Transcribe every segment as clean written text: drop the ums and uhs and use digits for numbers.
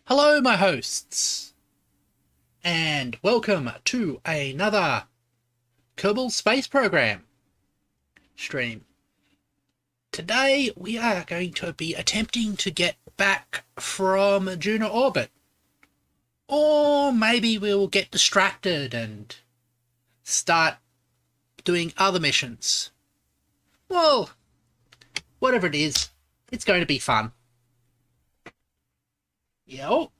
Hello, my hosts, and welcome to another Kerbal Space Program stream. Today we are going to be attempting to get back from Juno orbit, or maybe we'll get distracted and start doing other missions. Well, whatever it is, it's going to be fun. Yo.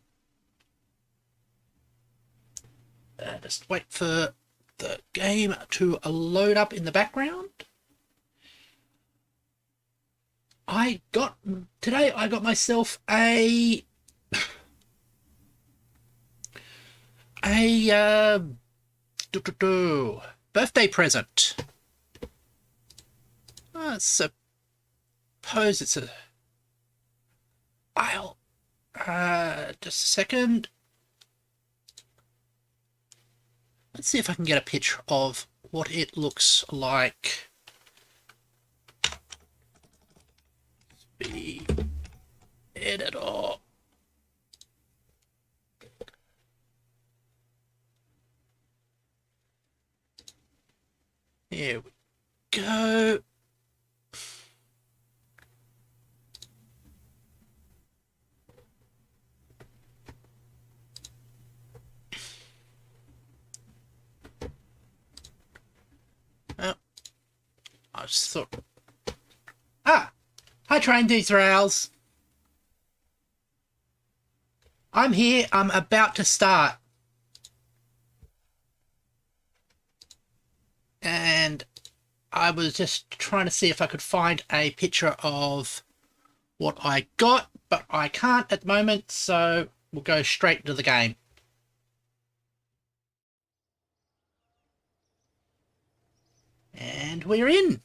Just wait for the game to load up in the background. Today I got myself a birthday present. I suppose it's a... just a second. Let's see if I can get a picture of what it looks like. Speed editor. Here we go. I just thought... Hi, Train Derails. I'm here. I'm about to start. And I was just trying to see if I could find a picture of what I got, but I can't at the moment, so we'll go straight to the game. And we're in.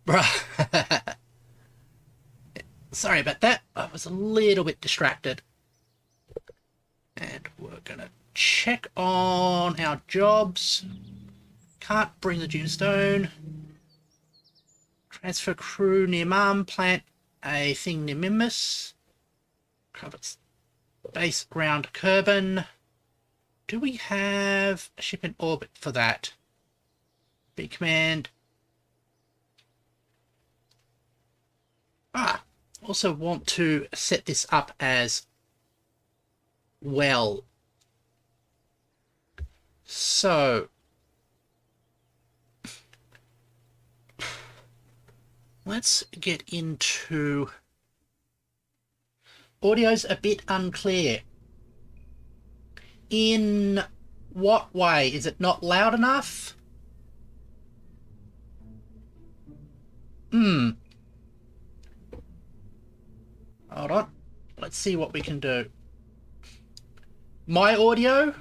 Bruh. Sorry about that. I was a little bit distracted. And we're gonna check on our jobs. Can't bring the Dunestone. Transfer crew near Mum. Plant a thing near Mimus. Cover base ground Kerbin. Do we have a ship in orbit for that? B command. Also want to set this up as well. So let's get into... Audio's a bit unclear. In what way? Is it not loud enough? Hold on. Let's see what we can do. My audio?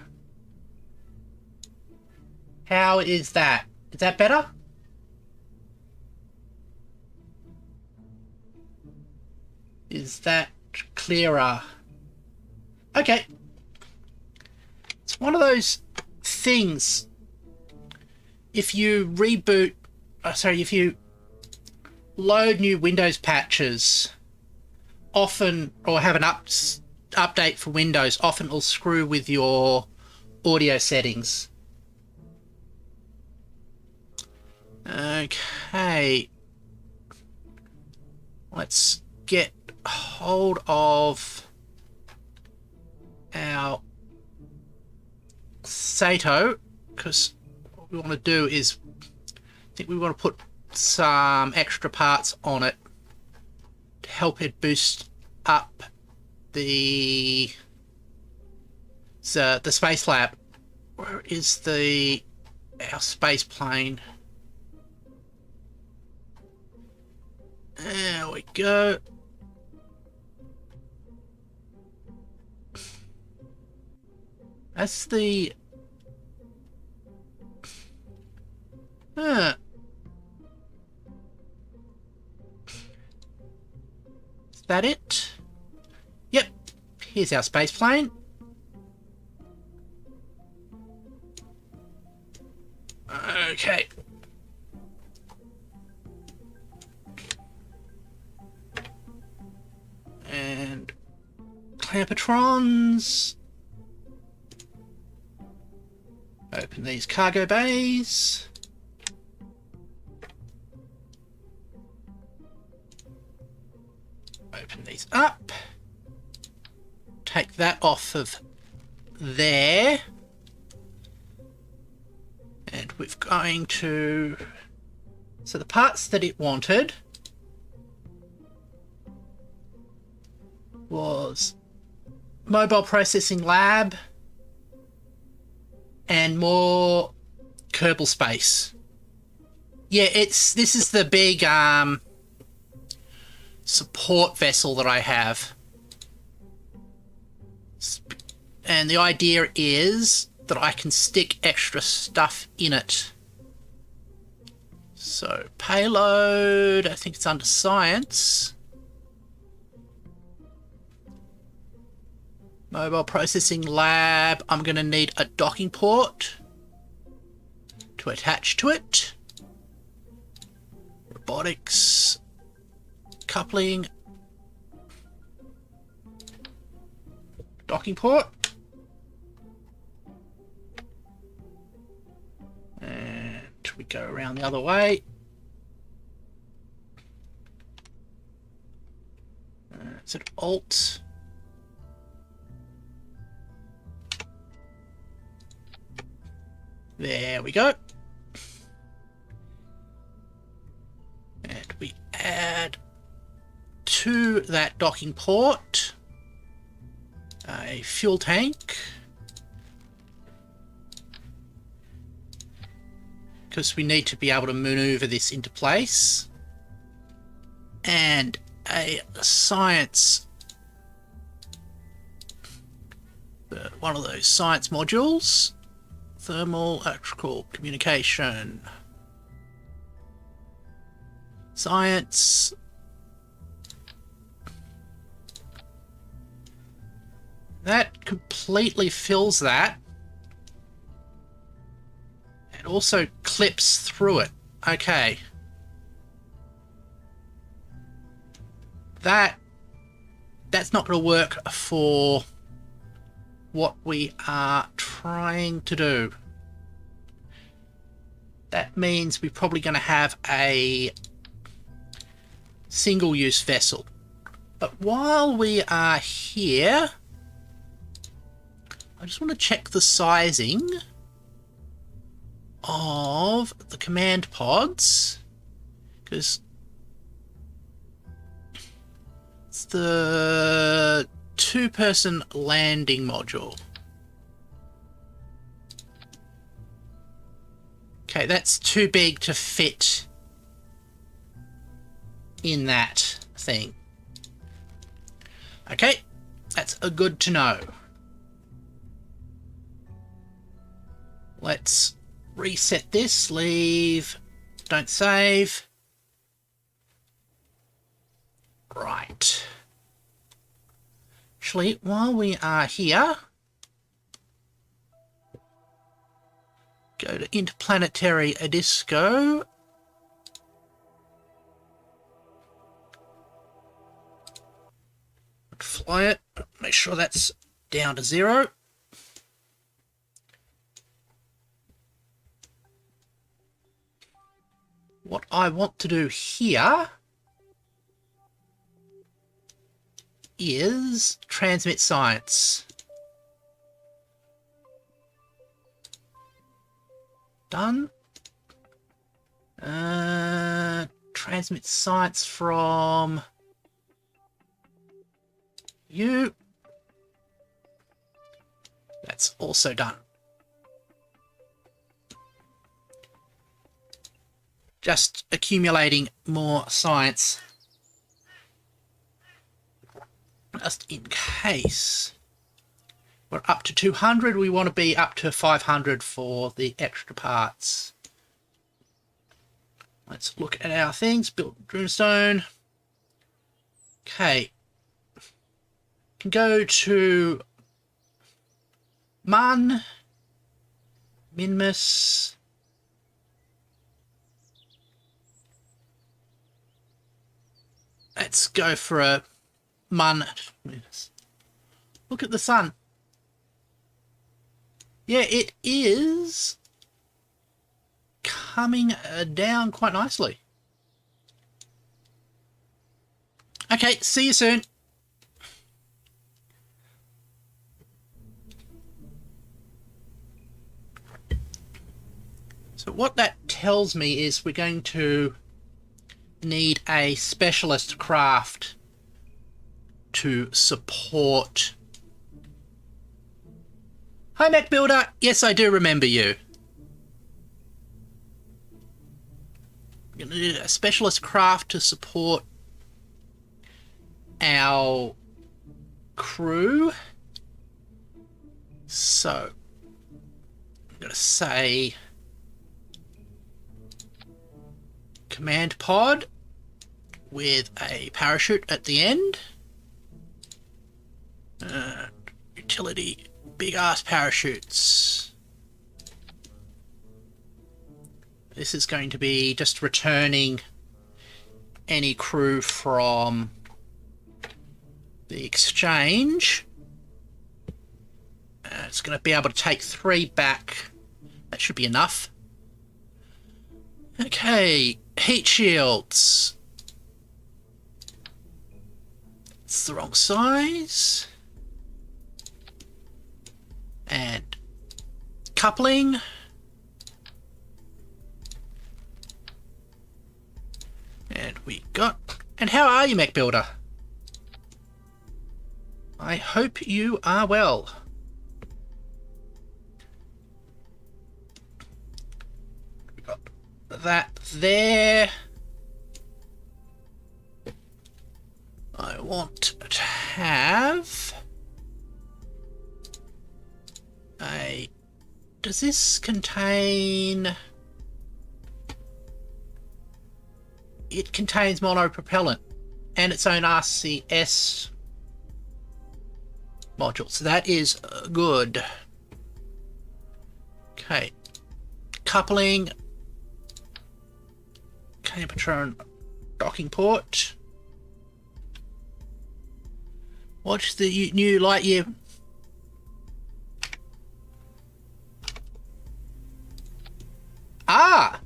How is that? Is that better? Is that clearer? Okay. It's one of those things. If you reboot... if you load new Windows patches... often, or have an update for Windows, often will screw with your audio settings. Okay. Let's get hold of our Sato, because what we want to do is, I think we want to put some extra parts on it to help it boost up the space lab. Where is our space plane? There we go. That's the... Is that it? Yep. Here's our space plane. Okay. Clampatrons. Open these cargo bays. Open these up. Take that off of there. And we're going to... So the parts that it wanted was mobile processing lab and more Kerbal Space. Yeah, this is the big support vessel that I have. And the idea is that I can stick extra stuff in it. So payload, I think it's under science. Mobile processing lab, I'm going to need a docking port to attach to it. Robotics, coupling, docking port. And we go around the other way. Is it Alt? There we go. And we add to that docking port a fuel tank, because we need to be able to maneuver this into place, and a science, one of those science modules. Thermal, electrical, communication, science. That completely fills that. It also clips through it. Okay. That's not going to work for what we are trying to do. That means we're probably going to have a single-use vessel. But while we are here, I just want to check the sizing of the command pods, because it's the two-person landing module. Okay, that's too big to fit in that thing. Okay, that's a good to know. Let's reset this, leave, don't save. Right. Actually, while we are here, go to interplanetary 𝕊𝔸ℕ𝔻ℝ𝔸. Fly it, make sure that's down to 0. What I want to do here is transmit science. Done. Transmit science from you. That's also done. Just accumulating more science, just in case. We're up to 200. We want to be up to 500 for the extra parts. Let's look at our things. Built Dreamstone. Okay. Can go to Minmus. Let's go for a Mun. Look at the sun. Yeah, it is coming down quite nicely. Okay, see you soon. So what that tells me is we're going to need a specialist craft to support... Hi, Mech Builder. Yes, I do remember you. We're going to need a specialist craft to support our crew. So, I'm going to say command pod with a parachute at the end. Utility, big ass parachutes. This is going to be just returning any crew from the exchange. It's going to be able to take 3 back. That should be enough. Okay, heat shields. It's the wrong size. And coupling. And we got... And how are you, Mech Builder? I hope you are well. We got that there. I want to have a... Does this contain... It contains monopropellant and its own RCS module, so that is good. Okay, coupling, Patron docking port. What's the new Lightyear? Ah!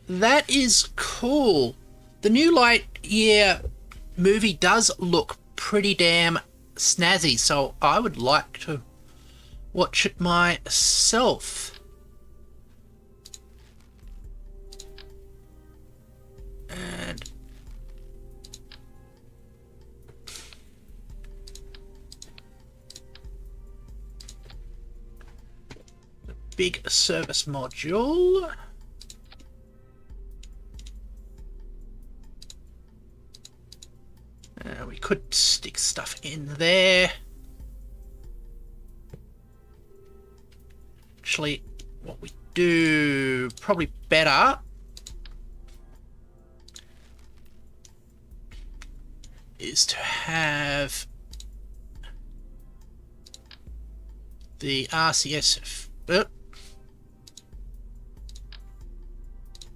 That is cool. The new Lightyear movie does look pretty damn snazzy, so I would like to watch it myself. And the big service module. We could stick stuff in there. Actually, what we do probably better is to have the RCS,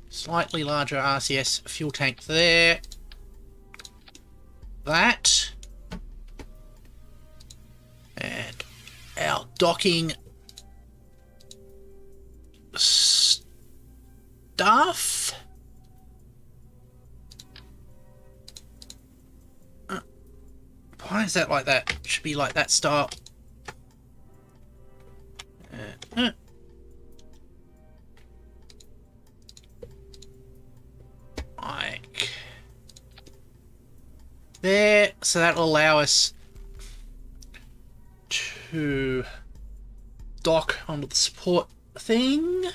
slightly larger RCS fuel tank there. That. And our docking stuff. Why is that like that? It should be like that style. Like there, so that'll allow us to dock onto the support thing.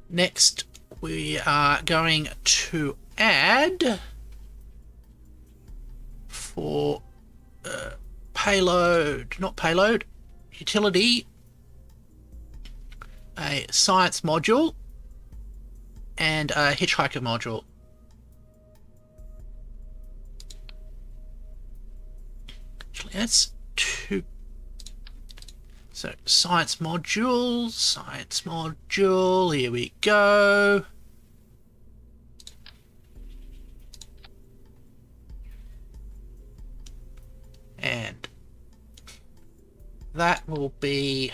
Next, we are going to add for payload, not payload, utility, a science module and a hitchhiker module. Actually, that's two. So science module, here we go. And that will be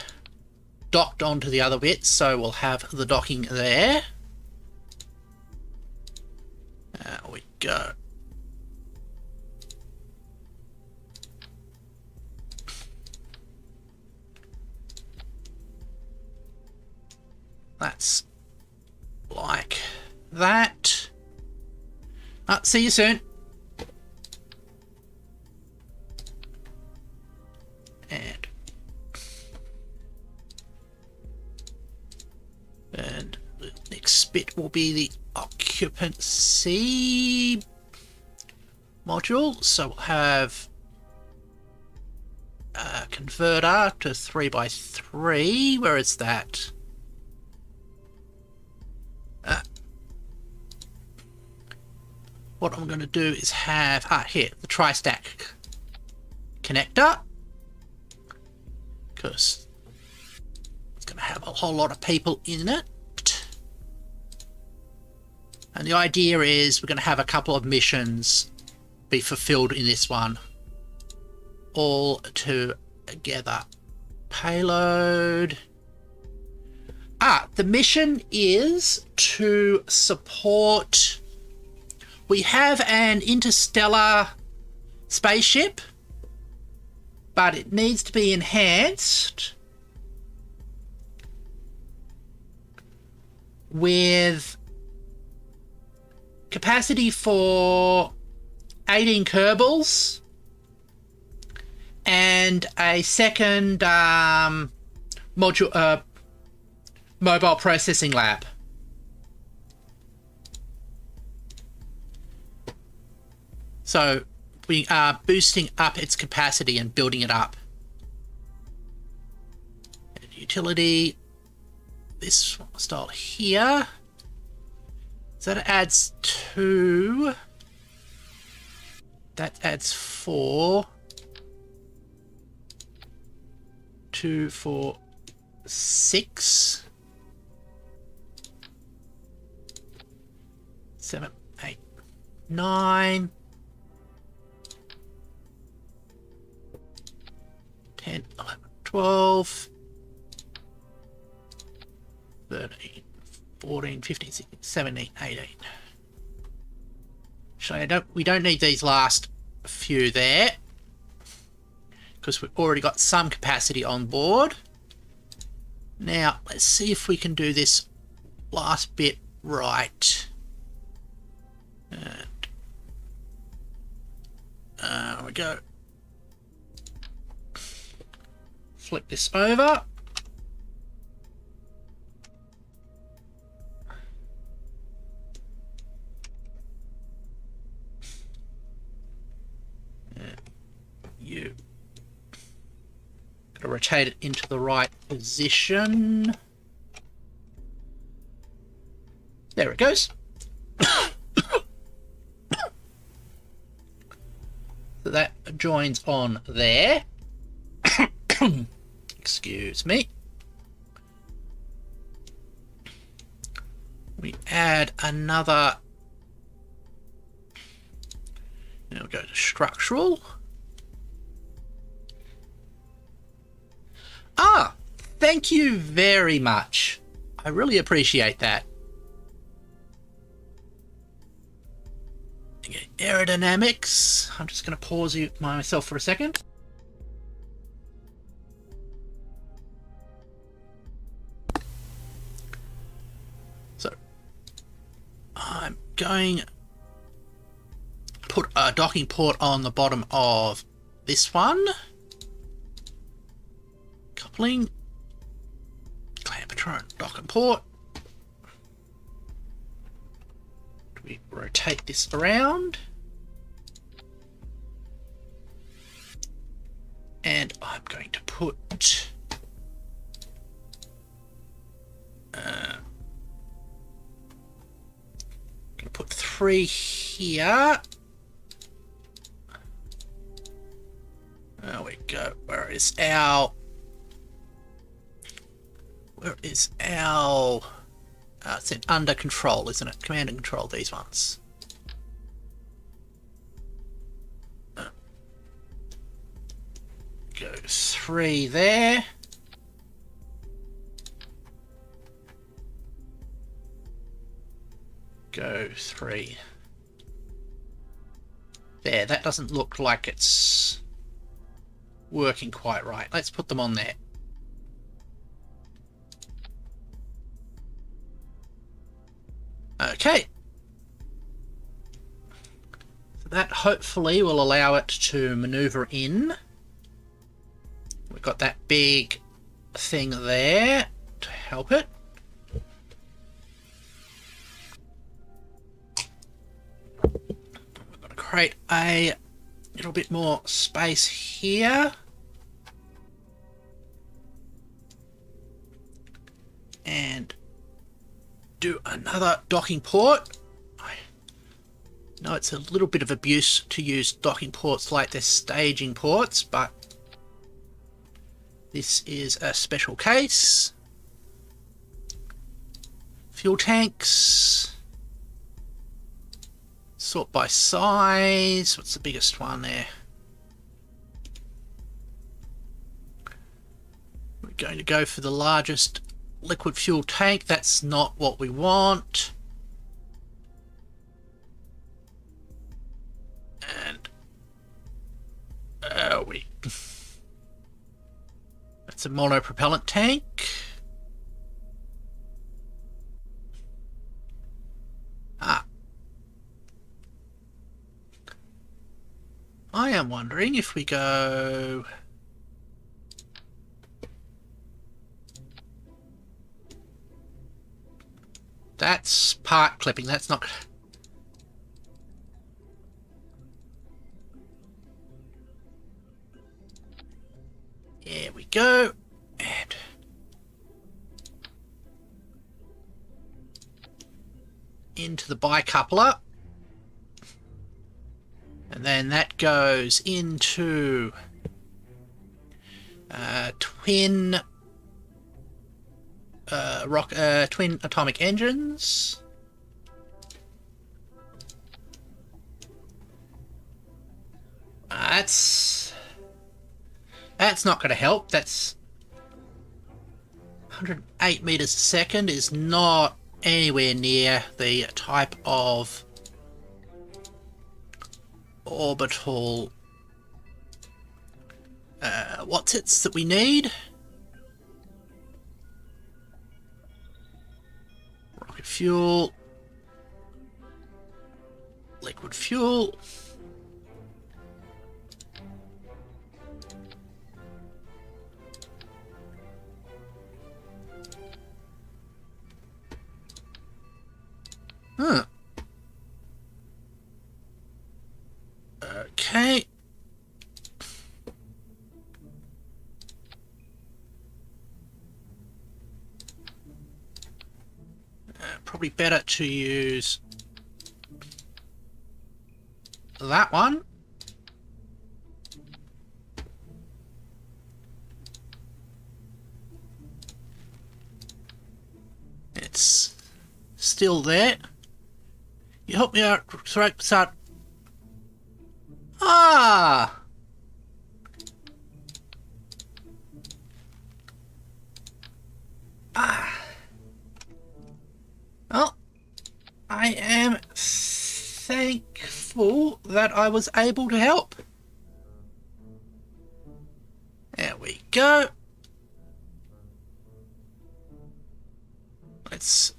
docked onto the other bits, so we'll have the docking there. There we go. That's like that. See you soon. And the next bit will be the occupancy module. So we'll have a converter to 3x3. Where is that? What I'm going to do is have here the tri-stack connector, because it's going to have a whole lot of people in it. And the idea is we're going to have a couple of missions be fulfilled in this one, all together. Payload. The mission is to support. We have an interstellar spaceship, but it needs to be enhanced with capacity for 18 Kerbals and a second mobile processing lab. So we are boosting up its capacity and building it up. And utility, this style here. So that adds 2. That adds 4. 2, 4, 6. 7, 8, 9. 10, 11, 12, 13, 14, 15, 16, 17, 18. Actually, we don't need these last few there, because we've already got some capacity on board. Now, let's see if we can do this last bit right. And there we go. Flip this over. You gotta rotate it into the right position. There it goes. So that joins on there. Excuse me. We add another. Now we go to structural. Thank you very much. I really appreciate that. Okay, aerodynamics. I'm just going to pause myself for a second. So I'm going to put a docking port on the bottom of this one. Coupling. Clamp docking port. We rotate this around. And I'm going to put put 3 here. There we go. Where is our it's in under control, isn't it? Command and control, these ones. 3 there. Go 3. There, that doesn't look like it's working quite right. Let's put them on there. Okay. So that hopefully will allow it to maneuver in. We've got that big thing there to help it. We're going to create a little bit more space here. And do another docking port. I know it's a little bit of abuse to use docking ports like they're staging ports, but this is a special case. Fuel tanks. Sort by size. What's the biggest one there? We're going to go for the largest liquid fuel tank. That's not what we want. And that's a monopropellant tank. I am wondering if we go that's part clipping, that's not. There we go. And into the bicoupler. And then that goes into twin atomic engines. That's not going to help. That's 108 meters a second is not anywhere near the type of orbital what's-its that we need. Rocket fuel, liquid fuel. Huh. Okay. Probably better to use that one. It's still there. You help me out, start. Ah! Well, I am thankful that I was able to help. There we go. Let's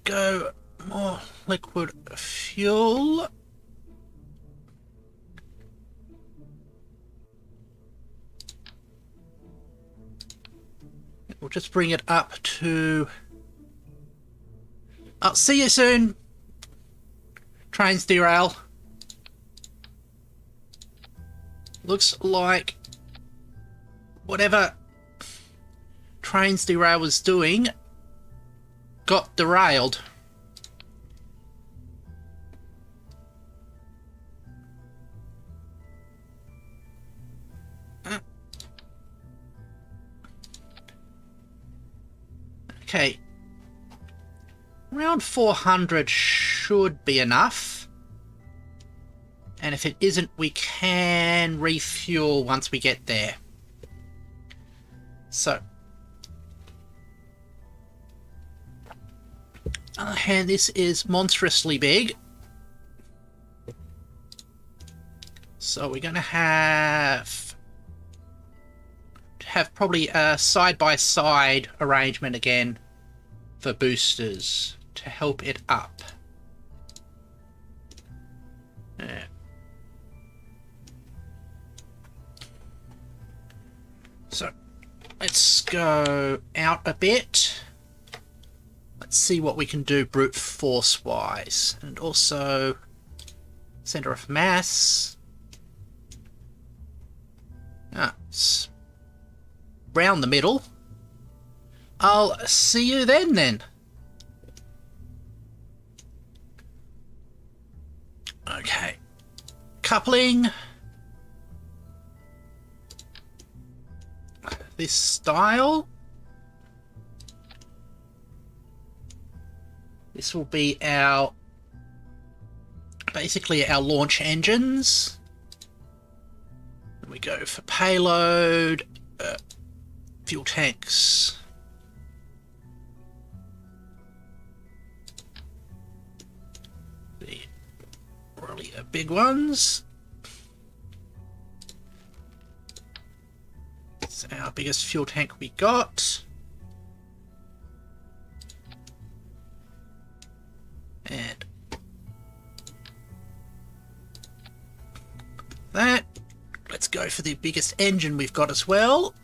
go more liquid fuel. We'll just bring it up to... I'll see you soon. Trains derail. Looks like whatever trains derail was doing got derailed. Okay. Around 400 should be enough. And if it isn't, we can refuel once we get there. So, on the other hand, this is monstrously big. So we're going to have probably a side-by-side arrangement again for boosters to help it up. Yeah. So let's go out a bit. Let's see what we can do brute force wise, and also center of mass. It's round the middle. I'll see you then. Okay. Coupling. This style. This will be our, basically our launch engines. Then we go for payload, fuel tanks. The really big ones. It's our biggest fuel tank we got. And that. Let's go for the biggest engine we've got as well,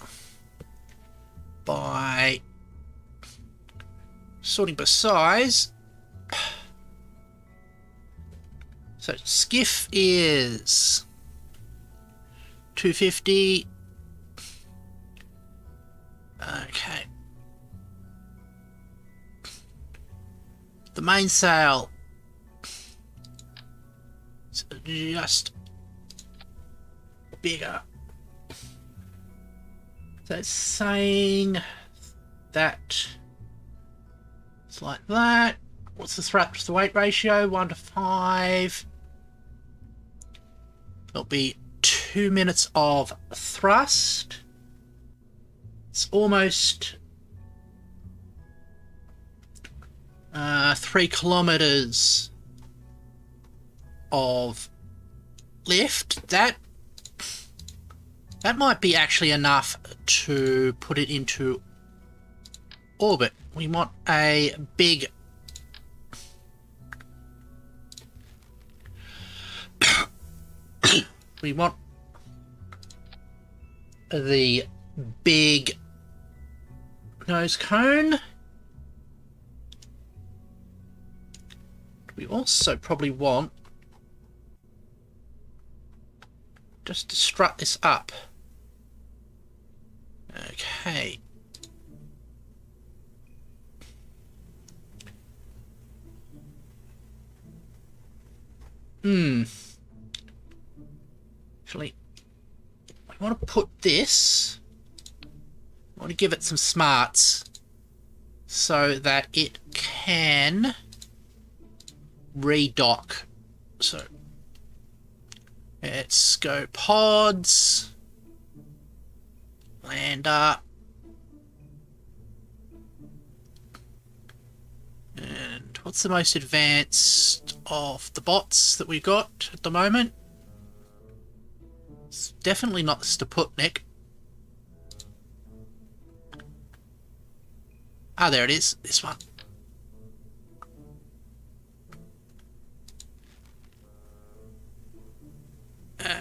by sorting by size. So skiff is 250. Okay. The mainsail is just bigger. So it's saying that it's like that. What's the thrust to weight ratio? 1 to 5. It'll be 2 minutes of thrust. It's almost 3 kilometers of lift. That might be actually enough to put it into orbit. We want a big we want the big nose cone. We also probably want just to strut this up. Okay. Actually, I want to put this, I want to give it some smarts so that it can redock. So let's go pods, lander, and what's the most advanced of the bots that we've got at the moment? It's definitely not the Sputnik. Ah, there it is, this one.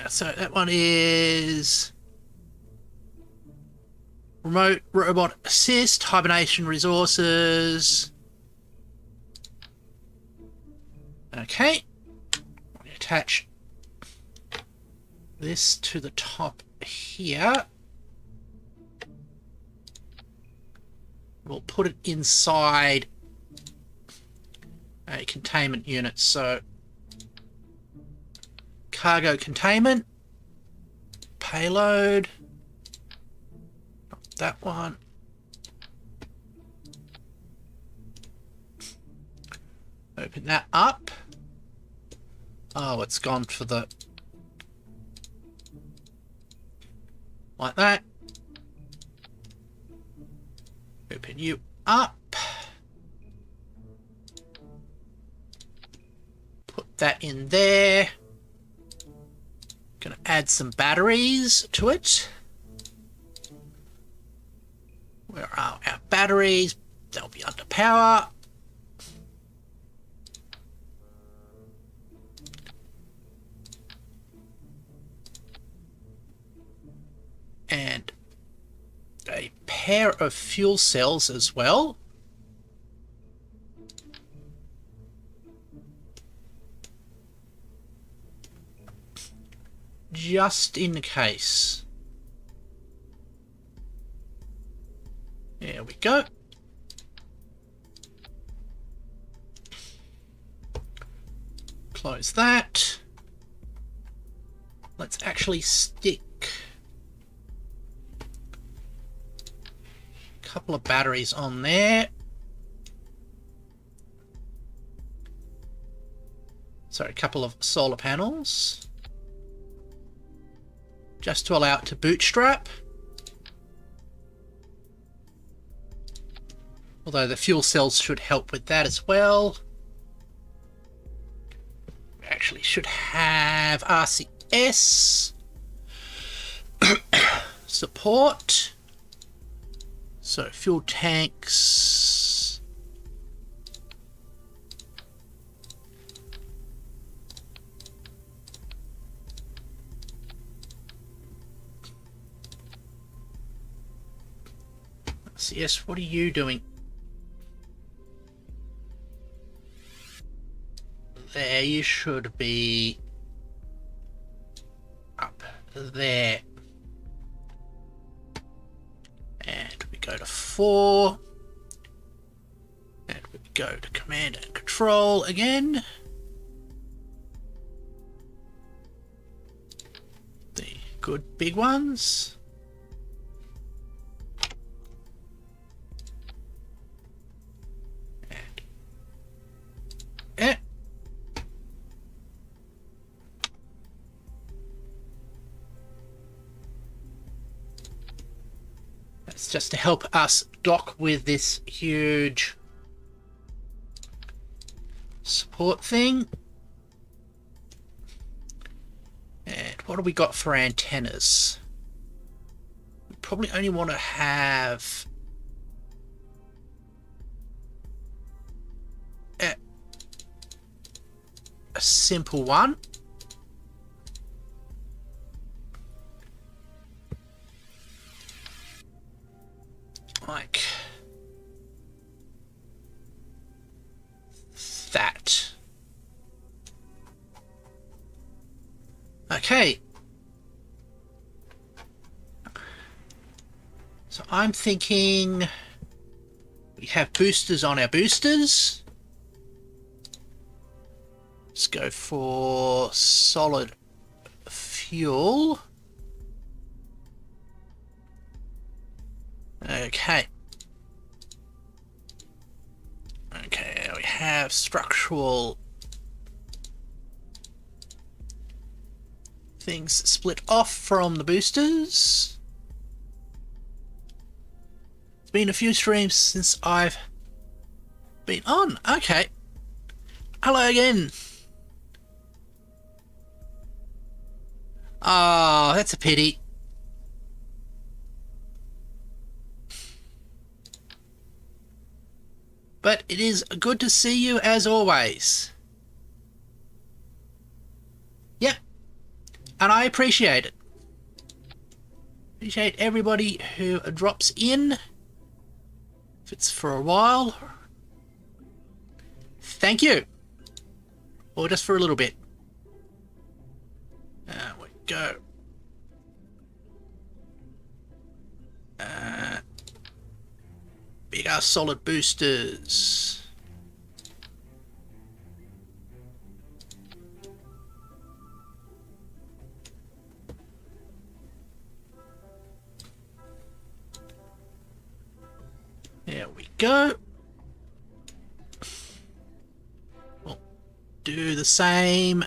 So that one is remote robot assist, hibernation resources. Okay, attach this to the top here. We'll put it inside a containment unit. So cargo containment, payload, that one. Open that up. Oh, it's gone for the, like that. Open you up. Put that in there. Gonna add some batteries to it. Where are our batteries? They'll be under power. And a pair of fuel cells as well. Just in case. There we go. Close that. Let's actually stick a couple of batteries on there. Sorry, a couple of solar panels. Just to allow it to bootstrap. Although the fuel cells should help with that as well. We actually should have RCS support. So fuel tanks. RCS, what are you doing? There you should be up there. And we go to 4. And we go to command and control again. The good big ones. And that's just to help us dock with this huge support thing. And what do we got for antennas? We probably only want to have a simple one. Like that. Okay. So I'm thinking we have boosters on our boosters. Let's go for solid fuel. Okay. Okay, we have structural things split off from the boosters. It's been a few streams since I've been on. Okay. Hello again. Oh, that's a pity. But it is good to see you as always. Yep. And I appreciate it. Appreciate everybody who drops in. If it's for a while. Thank you. Or just for a little bit. There we go. Bigger solid boosters. There we go. We'll do the same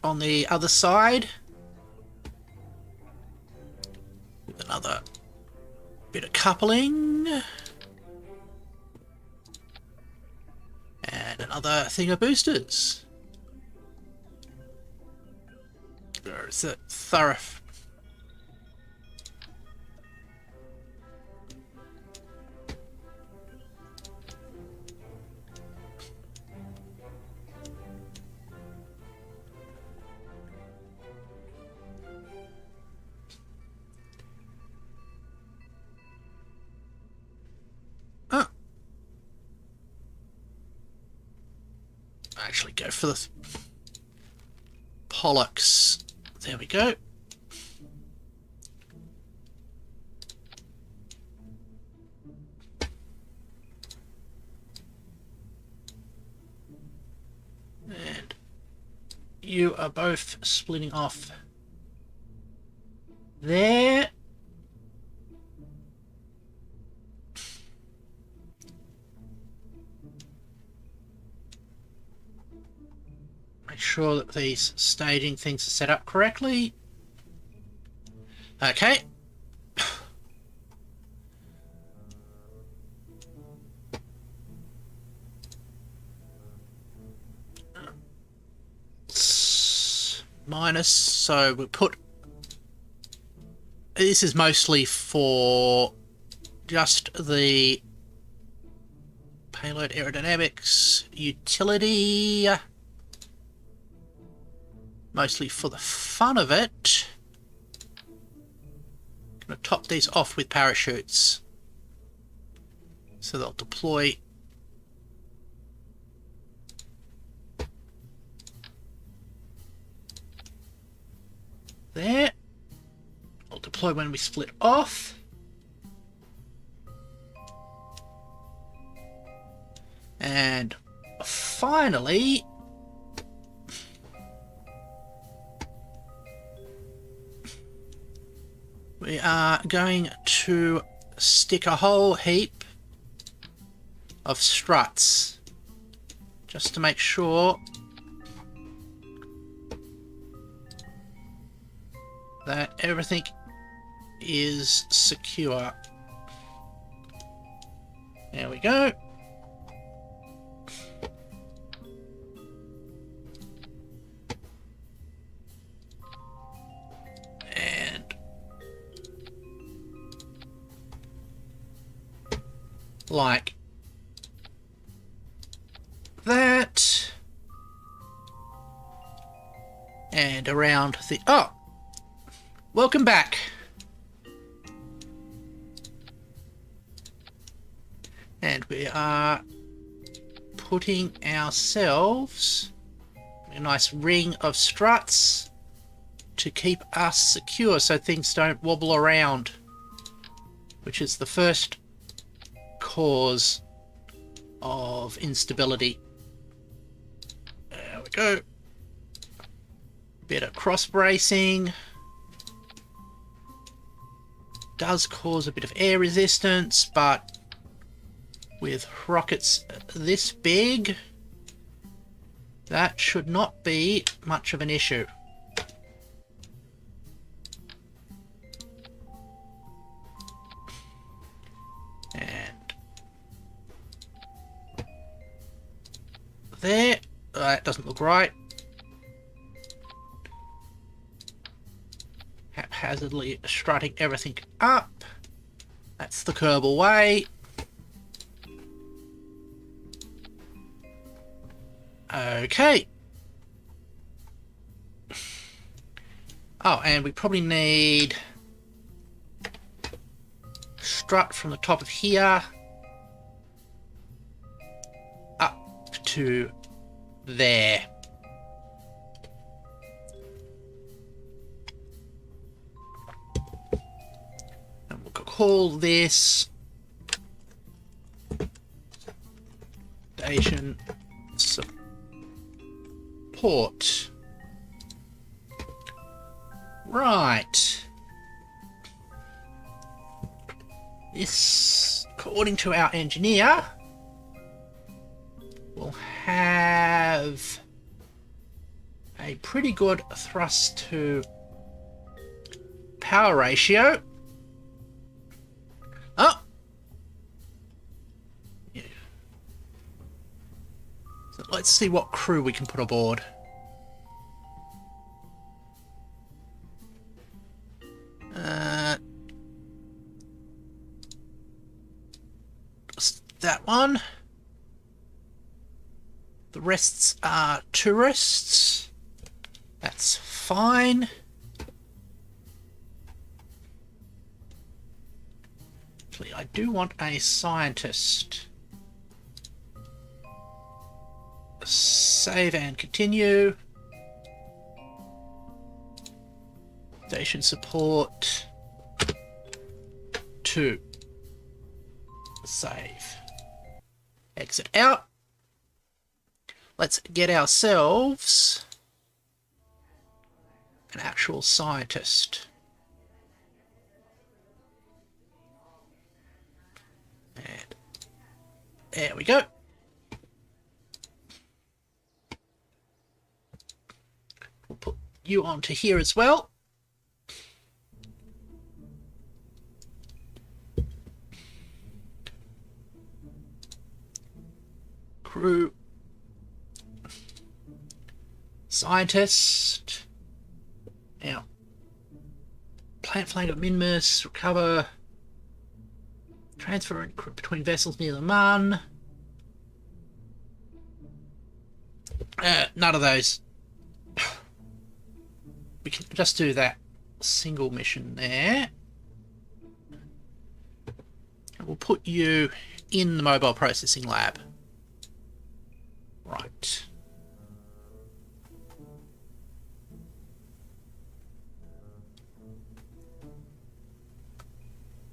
on the other side. With another bit of coupling. another thing of boosters. There's a thorough. Oh. Actually go for the Pollux. There we go. And you are both splitting off there. Make sure that these staging things are set up correctly. Okay. Minus, so we put... This is mostly for just the payload aerodynamics utility. Mostly for the fun of it. Gonna top these off with parachutes. So they'll deploy there. I'll deploy when we split off. And finally, we are going to stick a whole heap of struts just to make sure that everything is secure. There we go. And like that. And around the... Oh! Welcome back. And we are putting ourselves a nice ring of struts to keep us secure so things don't wobble around, which is the first cause of instability. There we go. Bit of cross bracing. Does cause a bit of air resistance, but with rockets this big, that should not be much of an issue. And there, that doesn't look right. Haphazardly strutting everything up. That's the Kerbal way. Okay. Oh, and we probably need strut from the top of here up to there. And we'll call this station support. Right. This, according to our engineer, will have a pretty good thrust to power ratio. Oh! Yeah. So Let's see what crew we can put aboard. That one. The rests are tourists. That's fine. Actually, I do want a scientist. Save and continue. Station support. 2. Save. Exit out. Let's get ourselves an actual scientist. And there we go. We'll put you onto here as well. Crew. Scientist. Now. Plant flank of Minmus. Recover. Transfer between vessels near the Mun. None of those. We can just do that single mission there. And we'll put you in the mobile processing lab. Right.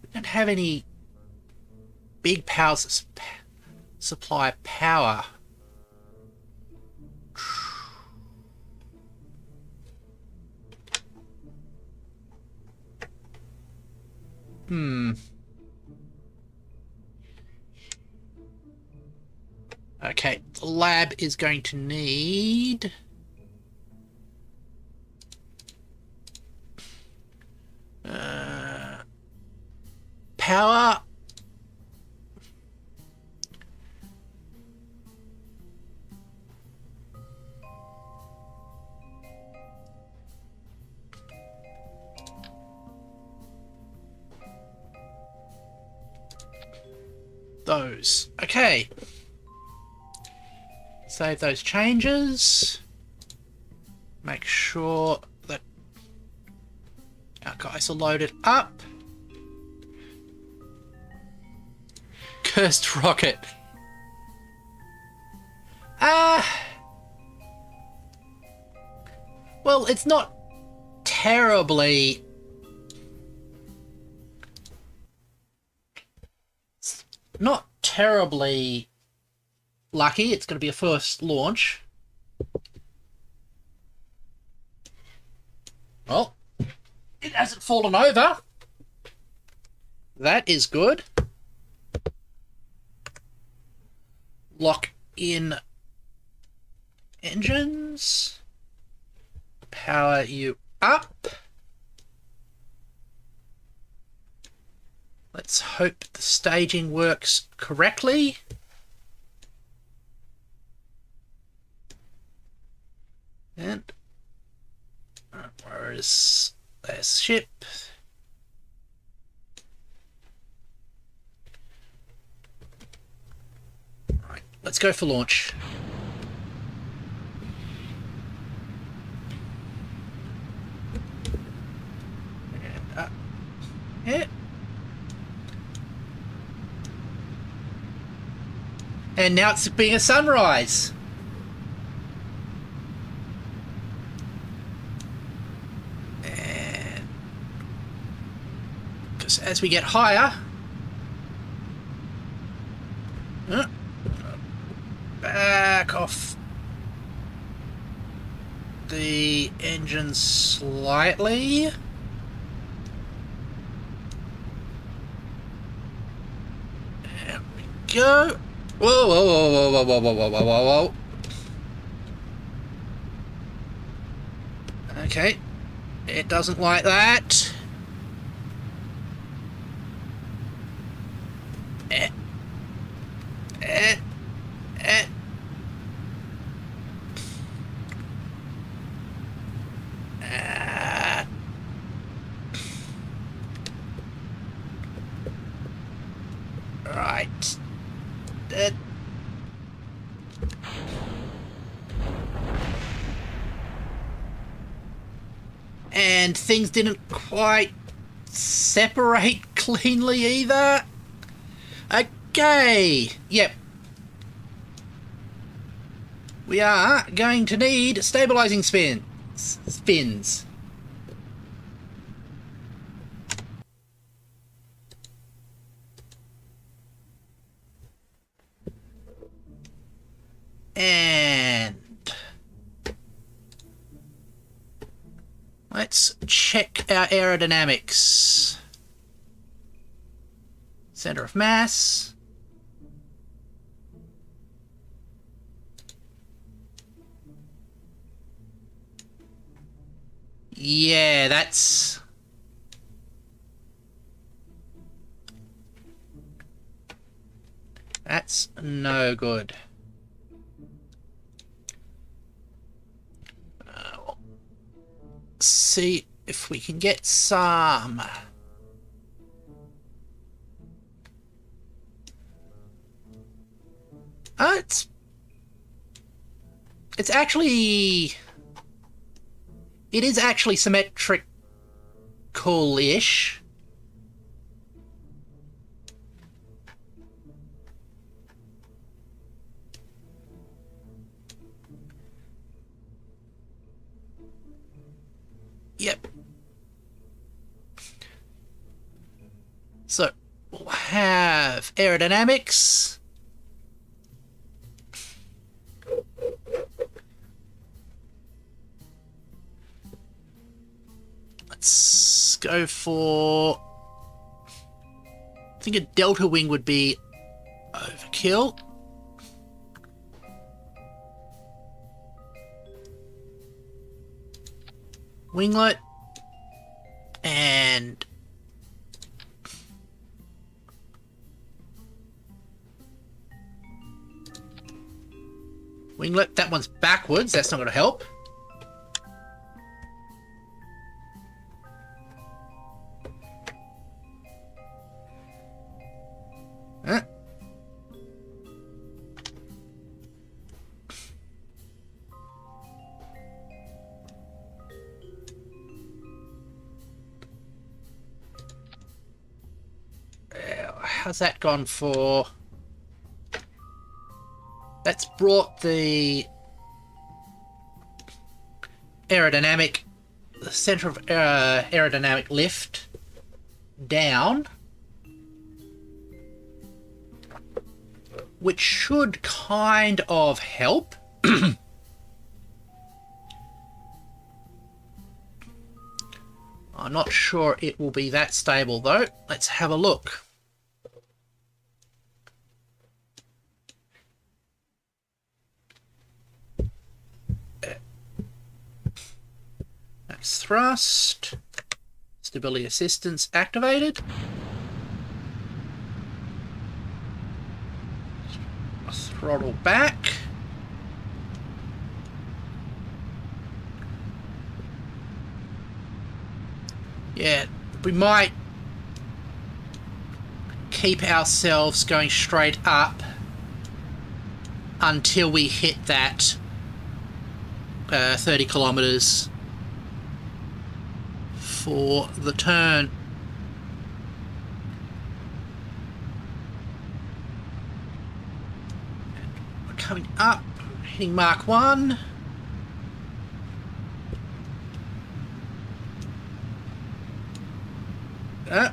We don't have any big power supply power. Okay, the lab is going to need power. Those. Okay. Save those changes. Make sure that our guys are loaded up. Cursed rocket. Well, it's not terribly... Not terribly lucky. It's going to be a first launch. Well, it hasn't fallen over. That is good. Lock in engines. Power you up. Let's hope the staging works correctly. And where is this ship? Right, let's go for launch. And up. Yeah. And now it's being a sunrise. And because as we get higher, back off the engine slightly. There we go. Whoa, whoa, whoa, whoa, whoa, whoa, whoa, whoa, whoa, whoa. Okay. It doesn't like that. And things didn't quite separate cleanly either. Okay, yep. We are going to need stabilizing spins. And let's check our aerodynamics. Center of mass. Yeah, that's no good. See if we can get some. It's actually... It is actually symmetrical-ish. Yep. So, we'll have aerodynamics. Let's go for... I think a delta wing would be overkill. Winglet. And... winglet. That one's backwards. That's not going to help. Huh? How's that gone for? That's brought the aerodynamic, the center of aerodynamic lift down, which should kind of help. I'm not sure it will be that stable though. Let's have a look. That's thrust. Stability assistance activated. Throttle back. Yeah, we might keep ourselves going straight up until we hit that 30 kilometers for the turn. We're coming up, hitting Mark 1. The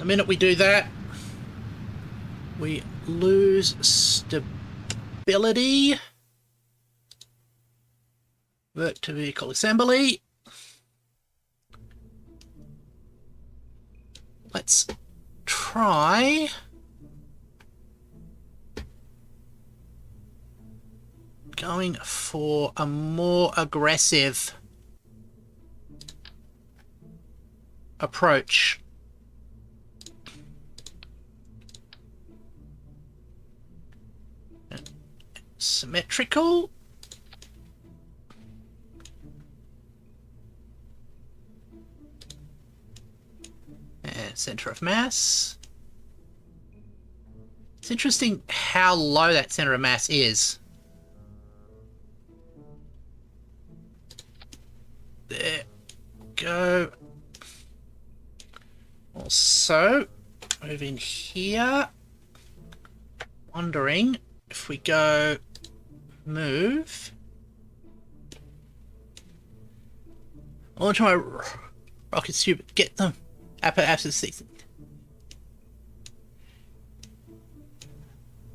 minute we do that, we lose stability. Work to vehicle assembly. Let's try going for a more aggressive approach. Symmetrical. And center of mass. It's interesting how low that center of mass is. There we go. Also, move in here. Wondering if we go move. Launch my rocket stupid. Get them. After 6.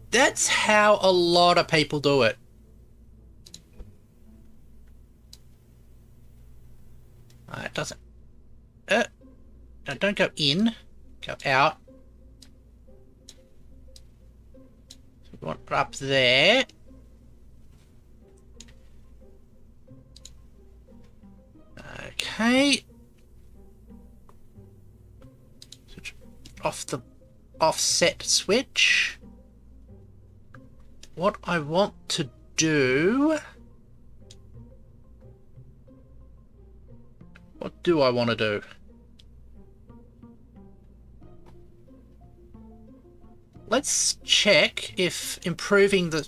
That's how a lot of people do it. It doesn't. No, don't go in. Go out. So we want it up there. Okay. Switch off the offset switch. What I want to do... What do I want to do? Let's check if improving the...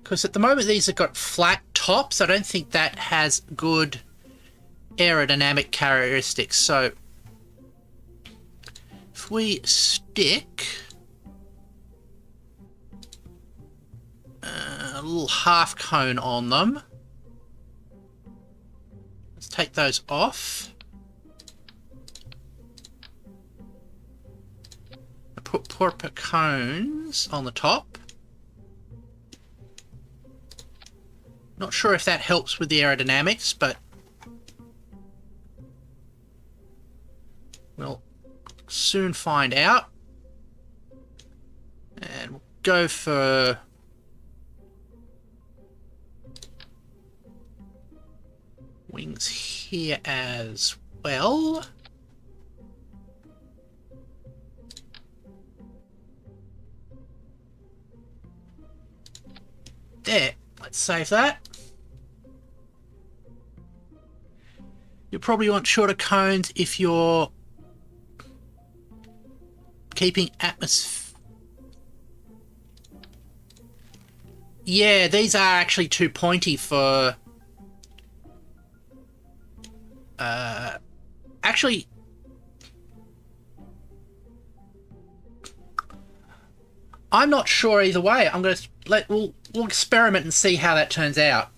Because at the moment these have got flat tops. I don't think that has good aerodynamic characteristics. So if we stick a little half cone on them, let's take those off. Put proper cones on the top. Not sure if that helps with the aerodynamics, but we'll soon find out. And we'll go for wings here as well. There, let's save that. You probably want shorter cones if you're keeping atmosphere. Yeah, these are actually too pointy for... Actually... I'm not sure either way. I'm going to we'll experiment and see how that turns out.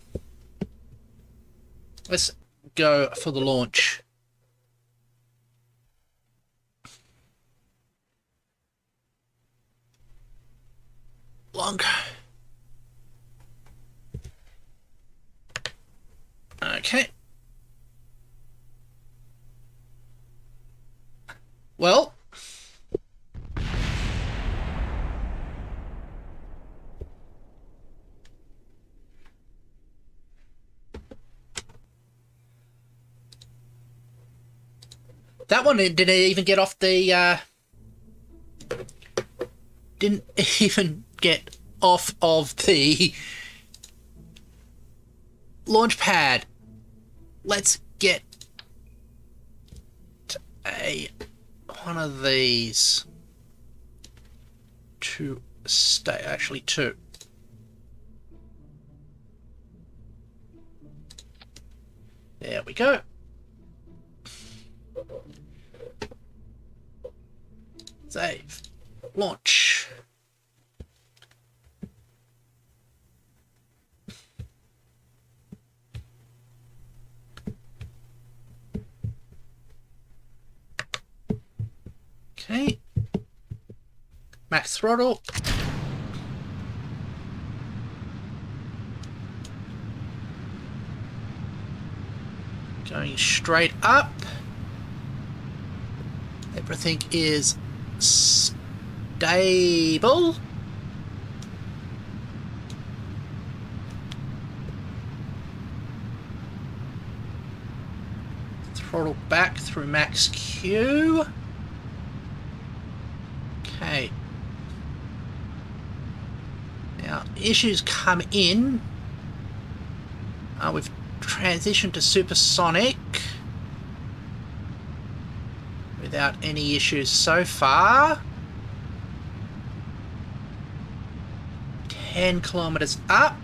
Let's go for the launch. Long. Okay. Well, that one didn't even get off the, didn't even get off of the launch pad. Let's get one of these to stay, actually two. There we go. Save. Launch. Okay. Max throttle. Going straight up. Everything is stable. Throttle back through max Q. Okay. Now, issues come in. We've transitioned to supersonic without any issues so far. 10 kilometers up.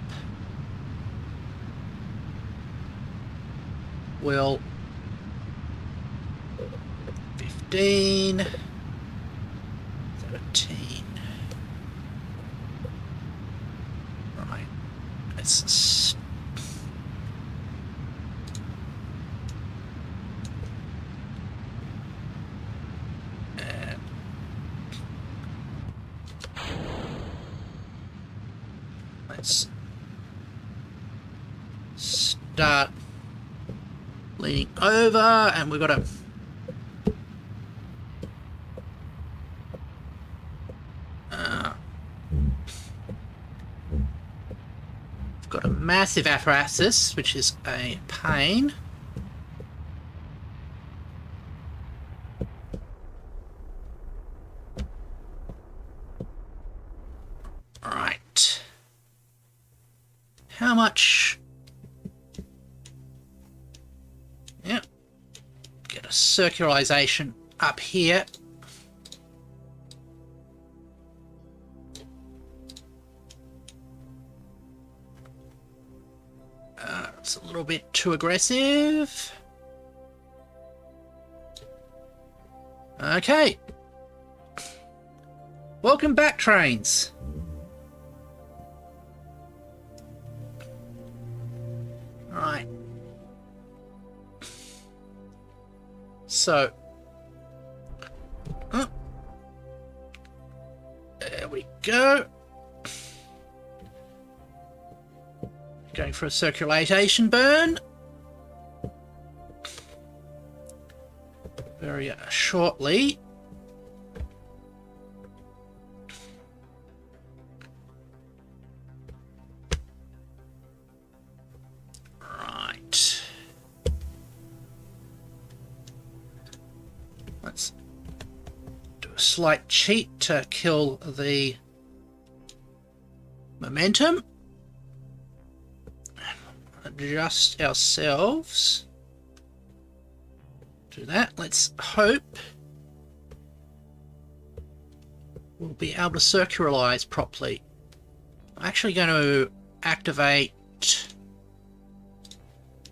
We'll 15, 17. Right. Let's let's start leaning over, and we've got to we've got a massive apparatus, which is a pain. Right. How much? Yep. Get a circularization up here. It's a little bit too aggressive. Okay. Welcome back, trains. Alright. So. There we go. Going for a circulation burn. Very shortly. Right. Let's do a slight cheat to kill the momentum. Adjust ourselves. Do that. Let's hope we'll be able to circularize properly. I'm actually going to activate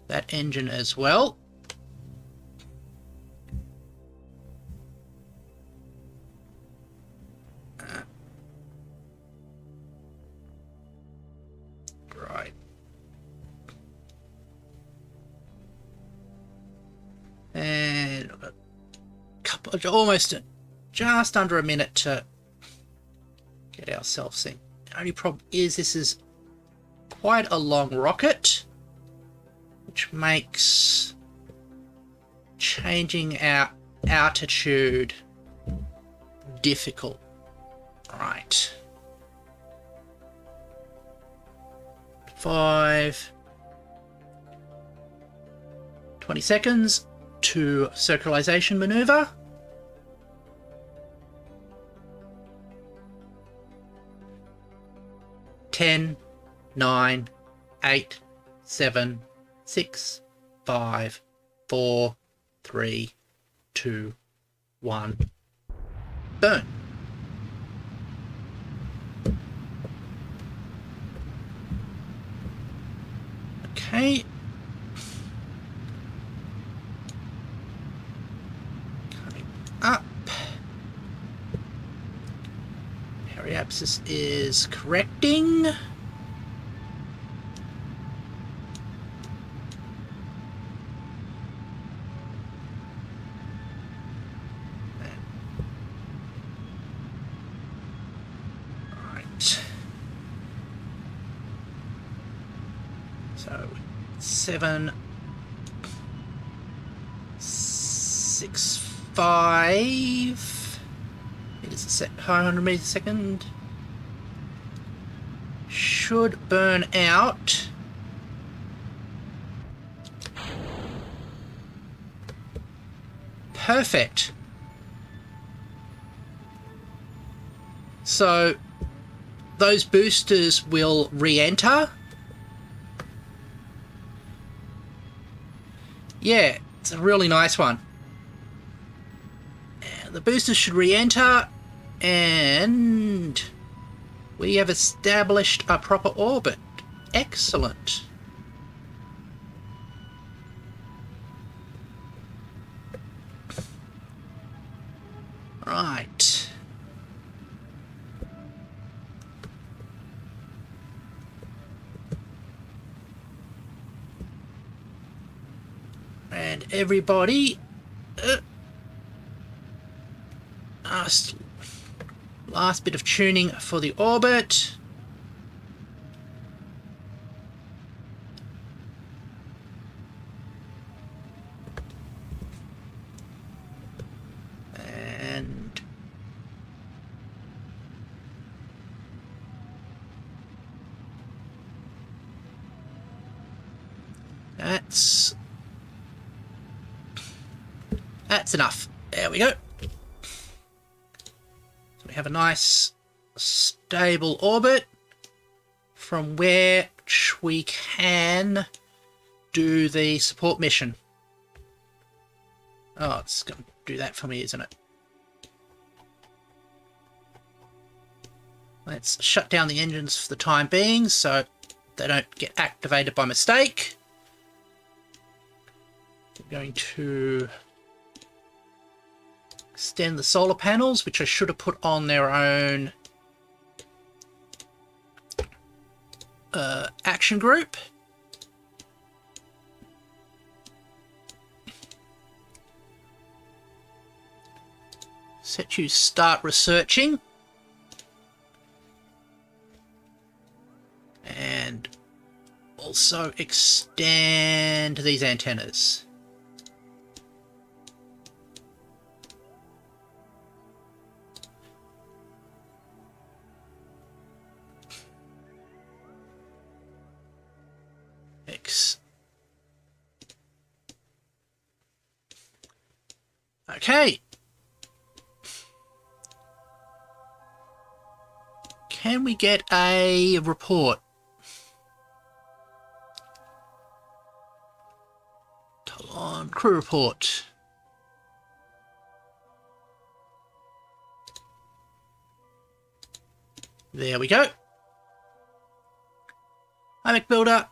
that engine as well. Right. And a couple, almost just under a minute to get ourselves in. The only problem is this is quite a long rocket, which makes changing our altitude difficult. Right. 20 seconds to circularization maneuver. Ten, 9, 8, 7, 6, 5, 4, 3, 2, 1. Burn. Okay. Coming up. Periapsis is correcting. So 7, 6, 5 meters a second, 500 meters a second. Should burn out. Perfect. So those boosters will re-enter. Yeah, it's a really nice one. And the boosters should re-enter, and We have established a proper orbit. Excellent. Right. And everybody, last bit of tuning for the orbit. And that's enough. There we go. So we have a nice stable orbit from which we can do the support mission. Oh, it's going to do that for me, isn't it? Let's shut down the engines for the time being so they don't get activated by mistake. We're going to extend the solar panels, which I should have put on their own action group. Set you start researching. And also extend these antennas. Okay. Can we get a report? Talon crew report. There we go. Hi, McBuilder.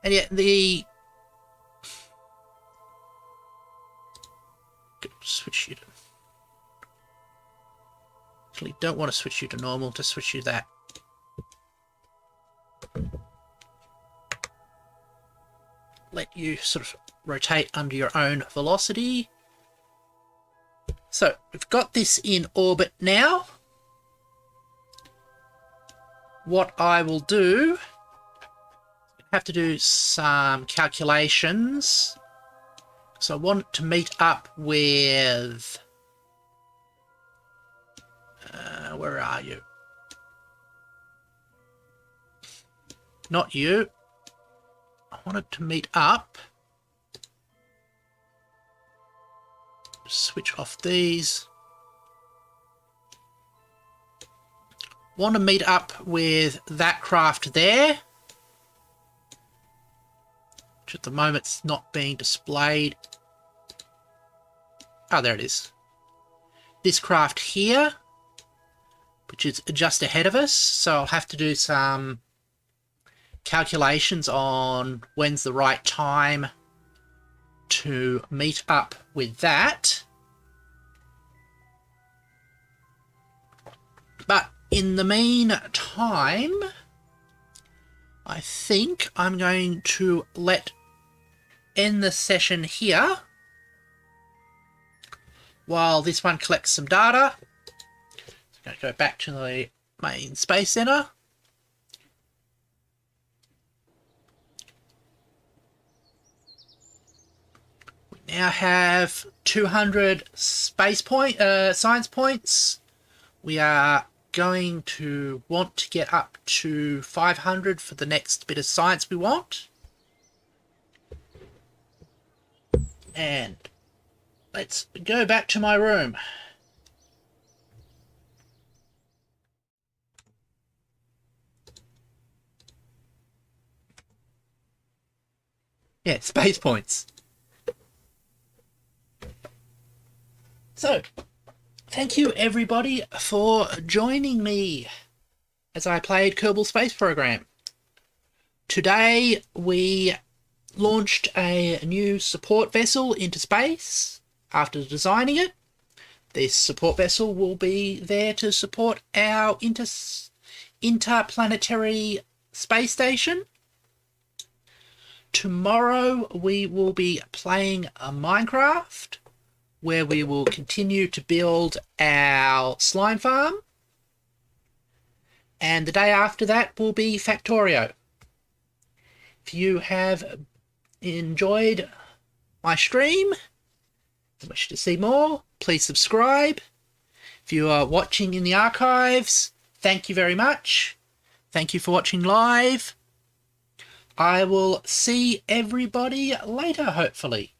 And yet the switch you to. Actually, don't want to switch you to normal. Just switch you to that. Let you sort of rotate under your own velocity. So we've got this in orbit now. What I will do, I have to do some calculations. So I want it to meet up with, where are you? Not you. I want it to meet up. Switch off these. Want to meet up with that craft there, which at the moment it's not being displayed. Oh, there it is. This craft here, which is just ahead of us, so I'll have to do some calculations on when's the right time to meet up with that. But in the meantime, I think I'm going to end the session here while this one collects some data. So I'm going to go back to the main Space Center. We now have 200 science points. We are going to want to get up to 500 for the next bit of science we want. And let's go back to my room. Yeah, space points. So, thank you everybody for joining me as I played Kerbal Space Program. Today we launched a new support vessel into space after designing it. This support vessel will be there to support our interplanetary space station. Tomorrow we will be playing a Minecraft, where we will continue to build our slime farm. And the day after that will be Factorio. If you have enjoyed my stream and wish to see more, please subscribe. If you are watching in the archives, thank you very much. Thank you for watching live. I will see everybody later, hopefully.